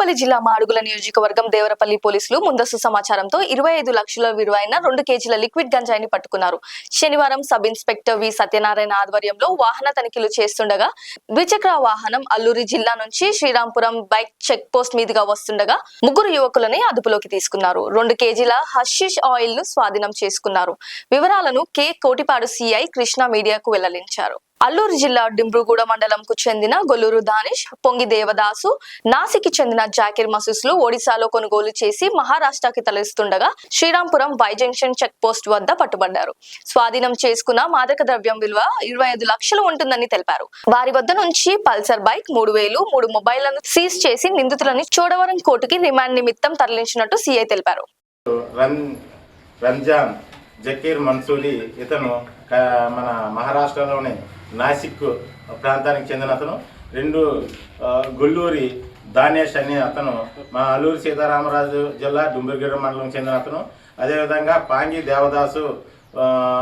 అనకాపల్లి జిల్లా మాడుగుల నియోజకవర్గం దేవరపల్లి పోలీసులు ముందస్తు సమాచారంతో 25 లక్షల విలువైన 2 కేజీల లిక్విడ్ గంజాయిని పట్టుకున్నారు. శనివారం సబ్ ఇన్స్పెక్టర్ వి సత్యనారాయణ ఆధ్వర్యంలో వాహన తనిఖీలు చేస్తుండగా ద్విచక్ర వాహనం అల్లూరి జిల్లా నుంచి శ్రీరాంపురం బైక్ చెక్ పోస్ట్ మీదుగా వస్తుండగా ముగ్గురు యువకులని అదుపులోకి తీసుకున్నారు. 2 కేజీల హషిష్ ఆయిల్ ను స్వాధీనం చేసుకున్నారు. వివరాలను కె కోటిపాడు సిఐ కృష్ణ మీడియాకు వెల్లడించారు. అల్లూరు జిల్లా డింబ్రుగూడ మండలంకు చెందిన గొల్లూరు దానిష్, పొంగి దేవదాసు, నాసికి చెందిన జాకిర్ మసూస్లు ఒడిశాలో కొనుగోలు చేసి మహారాష్ట్రకి తరలిస్తుండగా Srirampuram Y junction check post వద్ద పట్టుబడ్డారు. స్వాధీనం చేసుకున్న మాదక ద్రవ్యం విలువ 25 లక్షలు ఉంటుందని తెలిపారు. వారి వద్ద నుంచి పల్సర్ బైక్, 3000, 3 మొబైళ్లను సీజ్ చేసి నిందితులని చోడవరం కోర్టుకి రిమాండ్ నిమిత్తం తరలించినట్టు సిఐ తెలిపారు. రంజాన్ జకీర్ మన్సూరి ఇతను మన మహారాష్ట్రలోని నాసిక్ ప్రాంతానికి చెందిన అతను. 2 గొల్లూరి దానేష్ అనే అతను మా అల్లూరి సీతారామరాజు జిల్లా డుంబుర్గిరి మండలం చెందిన అతను. అదేవిధంగా పాంగి దేవదాసు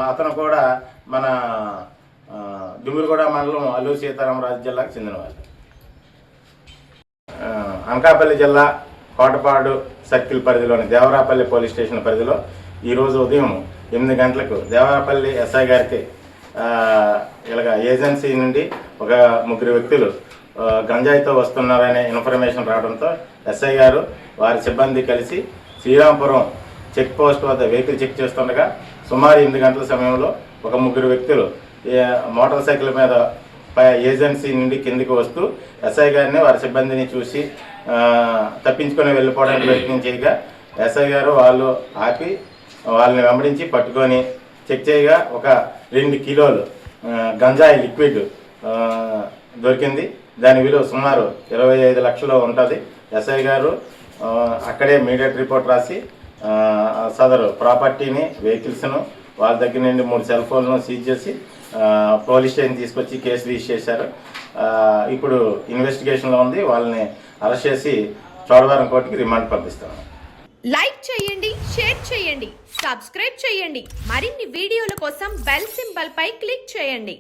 అతను కూడా మన డుంబుర్గూడ మండలం అల్లూరి సీతారామరాజు జిల్లాకు చెందినవాళ్ళు. అనకాపల్లి జిల్లా కోటపాడు సర్కిల్ పరిధిలోని దేవరాపల్లి పోలీస్ స్టేషన్ పరిధిలో ఈరోజు ఉదయం 8 గంటలకు దేవరాపల్లి ఎస్ఐ గారికి ఇలాగ ఏజెన్సీ నుండి ఒక 3 వ్యక్తులు గంజాయితో వస్తున్నారనే ఇన్ఫర్మేషన్ రావడంతో ఎస్ఐ గారు వారి సిబ్బంది కలిసి శ్రీరాంపురం చెక్ పోస్ట్ వద్ద వెహికల్ చెక్ చేస్తుండగా సుమారు 8 గంటల సమయంలో ఒక 3 వ్యక్తులు మోటార్ సైకిల్ మీద ఏజెన్సీ నుండి కిందికి వస్తూ ఎస్ఐ గారిని వారి సిబ్బందిని చూసి తప్పించుకొని వెళ్ళిపోవడానికి ప్రయత్నం చేయగా ఎస్ఐ గారు వాళ్ళు ఆపి వాళ్ళని వెంబడించి పట్టుకొని చెక్ చేయగా ఒక 2 కిలోలు గంజాయి లిక్విడ్ దొరికింది. దాని విలువ సుమారు 25 లక్షలు ఉంటుంది. ఎస్ఐ గారు అక్కడే ఇమీడియట్ రిపోర్ట్ రాసి సదరు ప్రాపర్టీని, వెహికల్స్ను, వాళ్ళ దగ్గర నుండి 3 సెల్ ఫోన్లను సీజ్ చేసి పోలీస్ స్టేషన్ తీసుకొచ్చి కేసు రిజిస్టర్ చేశారు. ఇప్పుడు ఇన్వెస్టిగేషన్లో ఉంది. వాళ్ళని అరెస్ట్ చేసి చోడవరం కోర్టుకి రిమాండ్ పంపిస్తాము. లైక్ చేయండి, షేర్ చేయండి, సబ్స్క్రైబ్ చేయండి. మరిన్ని వీడియోల కోసం బెల్ సింబల్ పై క్లిక్ చేయండి.